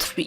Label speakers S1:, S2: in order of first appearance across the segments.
S1: 3।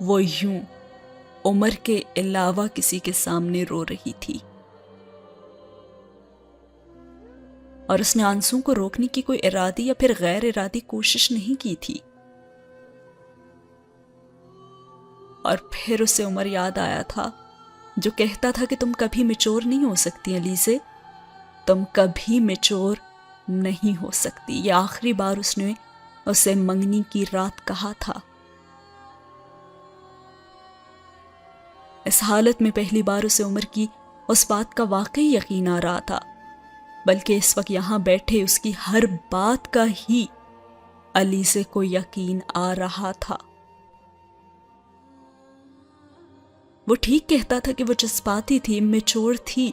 S1: وہ یوں عمر کے علاوہ کسی کے سامنے رو رہی تھی، اور اس نے آنسوں کو روکنے کی کوئی ارادی یا پھر غیر ارادی کوشش نہیں کی تھی۔ اور پھر اسے عمر یاد آیا تھا جو کہتا تھا کہ تم کبھی میچور نہیں ہو سکتی علیزے، تم کبھی میچور نہیں ہو سکتی۔ یہ آخری بار اس نے اسے منگنی کی رات کہا تھا۔ اس حالت میں پہلی بار اسے عمر کی اس بات کا واقعی یقین آ رہا تھا، بلکہ اس وقت یہاں بیٹھے اس کی ہر بات کا ہی علیزے کو یقین آ رہا تھا۔ وہ ٹھیک کہتا تھا کہ وہ جذباتی تھی، میچور تھی،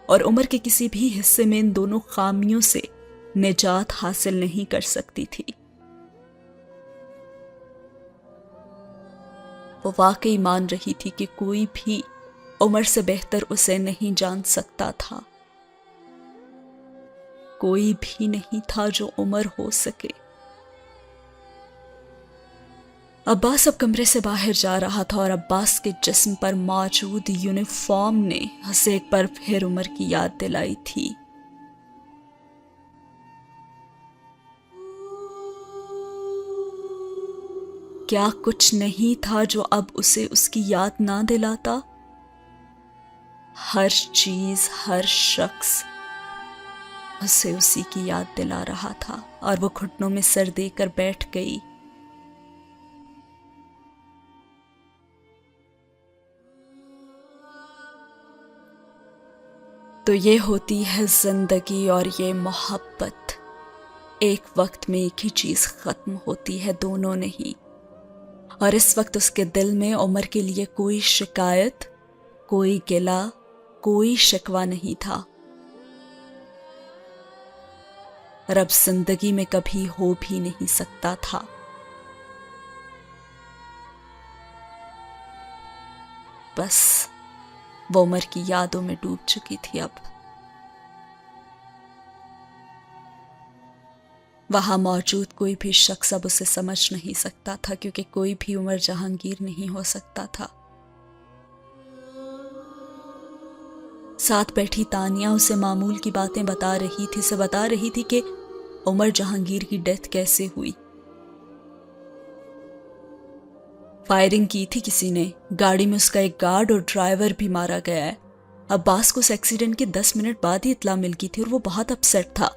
S1: اور عمر کے کسی بھی حصے میں ان دونوں خامیوں سے نجات حاصل نہیں کر سکتی تھی۔ وہ واقعی مان رہی تھی کہ کوئی بھی عمر سے بہتر اسے نہیں جان سکتا تھا، کوئی بھی نہیں تھا جو عمر ہو سکے۔ عباس اب کمرے سے باہر جا رہا تھا، اور عباس کے جسم پر موجود یونیفارم نے اسے ایک بار پھر عمر کی یاد دلائی تھی۔ کیا کچھ نہیں تھا جو اب اسے اس کی یاد نہ دلاتا؟ ہر چیز، ہر شخص اسے اسی کی یاد دلا رہا تھا، اور وہ گھٹنوں میں سر دے کر بیٹھ گئی۔ تو یہ ہوتی ہے زندگی اور یہ محبت، ایک وقت میں ایک ہی چیز ختم ہوتی ہے، دونوں نہیں۔ اور اس وقت اس کے دل میں عمر کے لیے کوئی شکایت، کوئی گلہ، کوئی شکوہ نہیں تھا، اور اب زندگی میں کبھی ہو بھی نہیں سکتا تھا۔ بس وہ عمر کی یادوں میں ڈوب چکی تھی۔ اب وہاں موجود کوئی بھی شخص اب اسے سمجھ نہیں سکتا تھا، کیونکہ کوئی بھی عمر جہانگیر نہیں ہو سکتا تھا۔ ساتھ بیٹھی تانیہ اسے معمول کی باتیں بتا رہی تھی، اسے بتا رہی تھی کہ عمر جہانگیر کی ڈیتھ کیسے ہوئی۔ فائرنگ کی تھی کسی نے، گاڑی میں اس کا ایک گارڈ اور ڈرائیور بھی مارا گیا ہے۔ عباس کو اس ایکسیڈنٹ کے 10 منٹ بعد ہی اطلاع مل گئی تھی، اور وہ بہت اپسیٹ تھا۔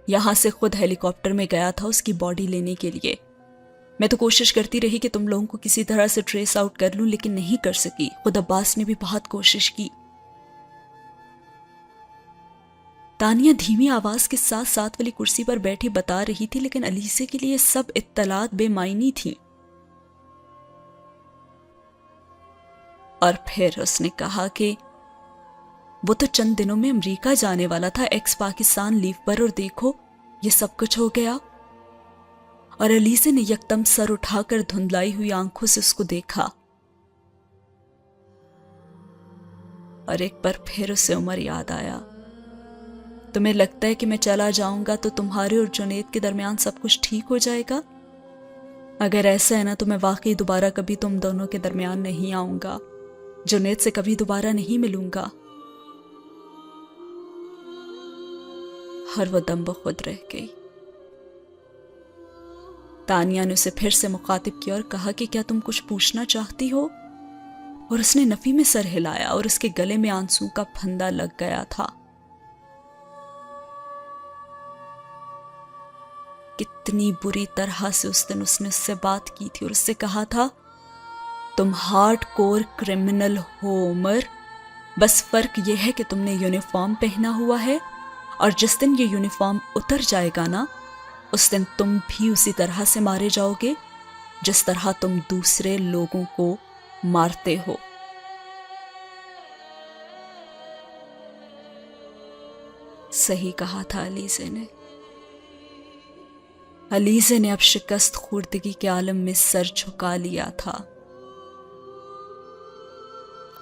S1: یہاں سے خود ہیلی کاپٹر میں گیا تھا اس کی باڈی لینے کے لیے۔ میں تو کوشش کرتی رہی کہ تم لوگوں کو کسی طرح سے ٹریس آؤٹ کر لوں، لیکن نہیں کر سکی۔ خود عباس نے بھی بہت کوشش کی۔ تانیہ دھیمی آواز کے ساتھ ساتھ والی کرسی پر بیٹھی بتا رہی تھی، لیکن علیزے کے لیے سب اطلاعات بے معنی تھیں۔ اور پھر اس نے کہا کہ وہ تو چند دنوں میں امریکہ جانے والا تھا، ایکس پاکستان لیو پر، اور دیکھو یہ سب کچھ ہو گیا۔ اور علیزے نے یکدم سر اٹھا کر دھندلائی ہوئی آنکھوں سے اس کو دیکھا، اور ایک بار پھر اسے عمر یاد آیا۔ تمہیں لگتا ہے کہ میں چلا جاؤں گا تو تمہارے اور جنید کے درمیان سب کچھ ٹھیک ہو جائے گا؟ اگر ایسا ہے نا تو میں واقعی دوبارہ کبھی تم دونوں کے درمیان نہیں آؤں گا، جنید سے کبھی دوبارہ نہیں ملوں گا۔ اور وہ دم بخود رہ گئی۔ تانیہ نے اسے پھر سے مخاطب کیا اور کہا کہ کیا تم کچھ پوچھنا چاہتی ہو؟ اور اس نے نفی میں سر ہلایا، اور اس کے گلے میں آنسوں کا پھندا لگ گیا تھا۔ کتنی بری طرح سے اس دن اس نے اس سے بات کی تھی، اور اس سے کہا تھا تم ہارڈ کور کرمنل ہو عمر، بس فرق یہ ہے کہ تم نے یونیفارم پہنا ہوا ہے، اور جس دن یہ یونیفارم اتر جائے گا نا، اس دن تم بھی اسی طرح سے مارے جاؤ گے جس طرح تم دوسرے لوگوں کو مارتے ہو۔ صحیح کہا تھا علیزے نے۔ علیزے نے اب شکست خوردگی کے عالم میں سر جھکا لیا تھا۔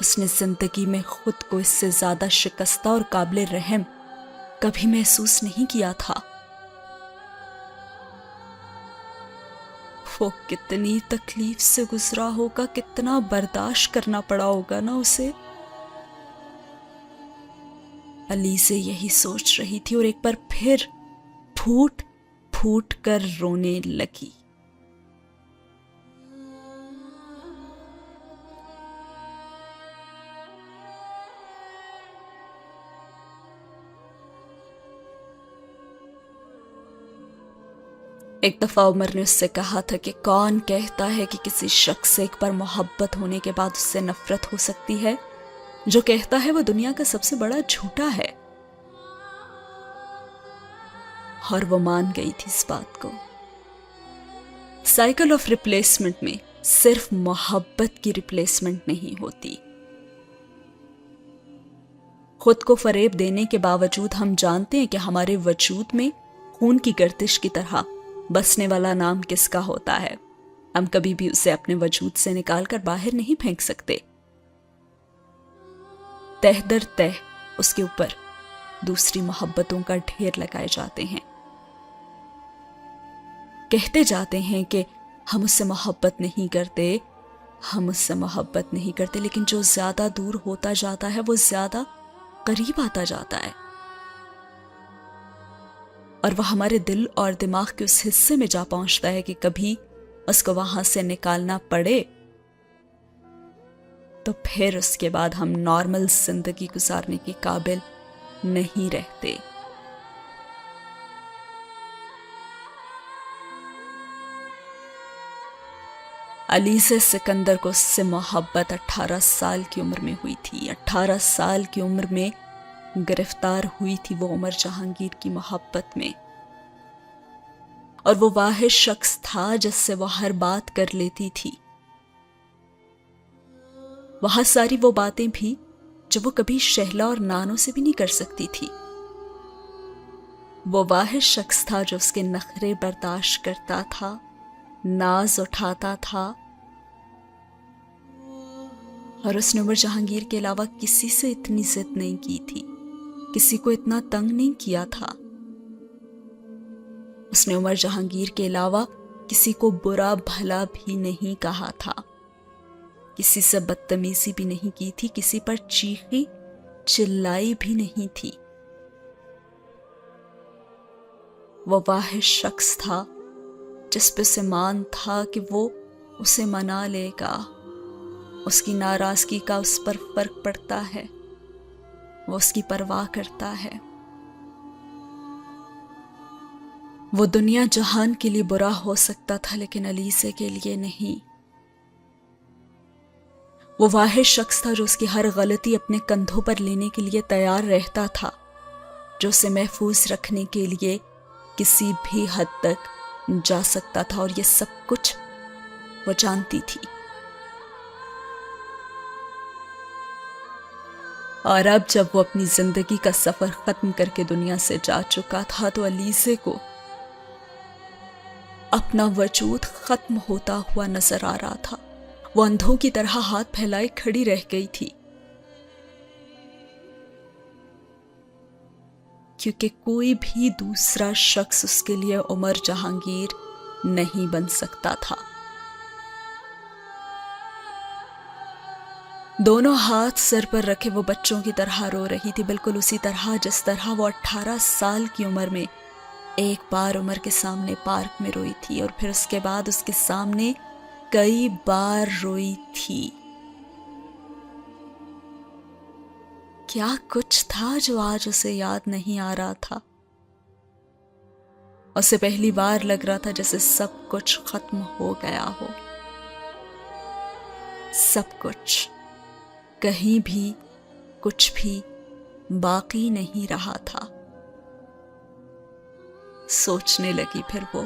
S1: اس نے زندگی میں خود کو اس سے زیادہ شکستہ اور قابل رحم کبھی محسوس نہیں کیا تھا۔ وہ کتنی تکلیف سے گزرا ہوگا، کتنا برداشت کرنا پڑا ہوگا نا اسے۔ علیزہ یہی سوچ رہی تھی اور ایک بار پھر پھوٹ پھوٹ کر رونے لگی۔ ایک دفعہ عمر نے اس سے کہا تھا کہ کون کہتا ہے کہ کسی شخص سے ایک بار محبت ہونے کے بعد اس سے نفرت ہو سکتی ہے؟ جو کہتا ہے وہ دنیا کا سب سے بڑا جھوٹا ہے۔ اور وہ مان گئی تھی اس بات کو۔ سائیکل آف ریپلیسمنٹ میں صرف محبت کی ریپلیسمنٹ نہیں ہوتی۔ خود کو فریب دینے کے باوجود ہم جانتے ہیں کہ ہمارے وجود میں خون کی گردش کی طرح بسنے والا نام کس کا ہوتا ہے۔ ہم کبھی بھی اسے اپنے وجود سے نکال کر باہر نہیں پھینک سکتے۔ تہ در تہ اس کے اوپر دوسری محبتوں کا ڈھیر لگائے جاتے ہیں۔ کہتے جاتے ہیں کہ ہم اس سے محبت نہیں کرتے، ہم اس سے محبت نہیں کرتے، لیکن جو زیادہ دور ہوتا جاتا ہے وہ زیادہ قریب آتا جاتا ہے، اور وہ ہمارے دل اور دماغ کے اس حصے میں جا پہنچتا ہے کہ کبھی اس کو وہاں سے نکالنا پڑے تو پھر اس کے بعد ہم نارمل زندگی گزارنے کے قابل نہیں رہتے۔ علیزہ سکندر کو اس سے محبت 18 سال کی عمر میں ہوئی تھی۔ 18 سال کی عمر میں گرفتار ہوئی تھی وہ عمر جہانگیر کی محبت میں، اور وہ واحد شخص تھا جس سے وہ ہر بات کر لیتی تھی، وہاں ساری وہ باتیں بھی جو وہ کبھی شہلا اور نانو سے بھی نہیں کر سکتی تھی۔ وہ واحد شخص تھا جو اس کے نخرے برداشت کرتا تھا، ناز اٹھاتا تھا، اور اس نے عمر جہانگیر کے علاوہ کسی سے اتنی ضد نہیں کی تھی، کسی کو اتنا تنگ نہیں کیا تھا۔ اس نے عمر جہانگیر کے علاوہ کسی کو برا بھلا بھی نہیں کہا تھا، کسی سے بدتمیزی بھی نہیں کی تھی، کسی پر چیخی چلائی بھی نہیں تھی۔ وہ واحد شخص تھا جس پہ اسے مان تھا کہ وہ اسے منا لے گا، اس کی ناراضگی کا اس پر فرق پڑتا ہے، وہ اس کی پرواہ کرتا ہے۔ وہ دنیا جہان کے لیے برا ہو سکتا تھا لیکن علیزہ کے لیے نہیں۔ وہ واحد شخص تھا جو اس کی ہر غلطی اپنے کندھوں پر لینے کے لیے تیار رہتا تھا، جو اسے محفوظ رکھنے کے لیے کسی بھی حد تک جا سکتا تھا، اور یہ سب کچھ وہ جانتی تھی۔ اور اب جب وہ اپنی زندگی کا سفر ختم کر کے دنیا سے جا چکا تھا تو علیزہ کو اپنا وجود ختم ہوتا ہوا نظر آ رہا تھا۔ وہ اندھوں کی طرح ہاتھ پھیلائے کھڑی رہ گئی تھی، کیونکہ کوئی بھی دوسرا شخص اس کے لیے عمر جہانگیر نہیں بن سکتا تھا۔ دونوں ہاتھ سر پر رکھے وہ بچوں کی طرح رو رہی تھی، بالکل اسی طرح جس طرح وہ 18 سال کی عمر میں ایک بار عمر کے سامنے پارک میں روئی تھی، اور پھر اس کے بعد اس کے سامنے کئی بار روئی تھی۔ کیا کچھ تھا جو آج اسے یاد نہیں آ رہا تھا؟ اسے پہلی بار لگ رہا تھا جیسے سب کچھ ختم ہو گیا ہو، سب کچھ، کہیں بھی کچھ بھی باقی نہیں رہا تھا۔ سوچنے لگی پھر وہ،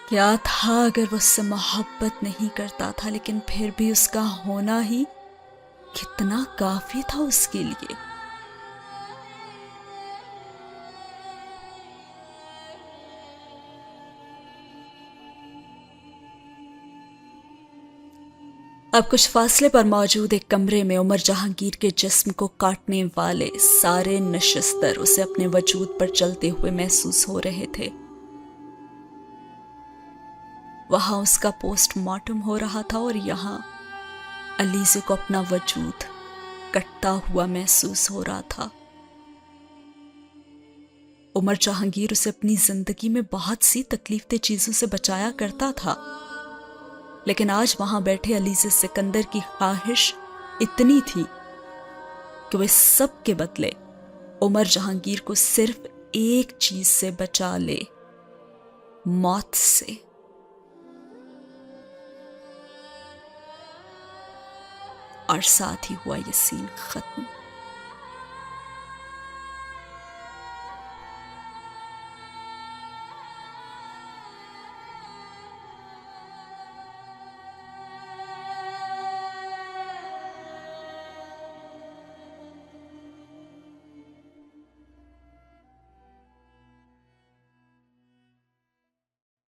S1: کیا تھا اگر وہ اس سے محبت نہیں کرتا تھا، لیکن پھر بھی اس کا ہونا ہی کتنا کافی تھا اس کے لیے۔ اب کچھ فاصلے پر موجود ایک کمرے میں عمر جہانگیر کے جسم کو کاٹنے والے سارے نشستر اسے اپنے وجود پر چلتے ہوئے محسوس ہو رہے تھے۔ وہاں اس کا پوسٹ مارٹم ہو رہا تھا اور یہاں علیزے کو اپنا وجود کٹتا ہوا محسوس ہو رہا تھا۔ عمر جہانگیر اسے اپنی زندگی میں بہت سی تکلیف دہ چیزوں سے بچایا کرتا تھا، لیکن آج وہاں بیٹھے علیزے سکندر کی خواہش اتنی تھی کہ وہ اس سب کے بدلے عمر جہانگیر کو صرف ایک چیز سے بچا لے، موت سے۔ اور ساتھ ہی ہوا یہ سین ختم۔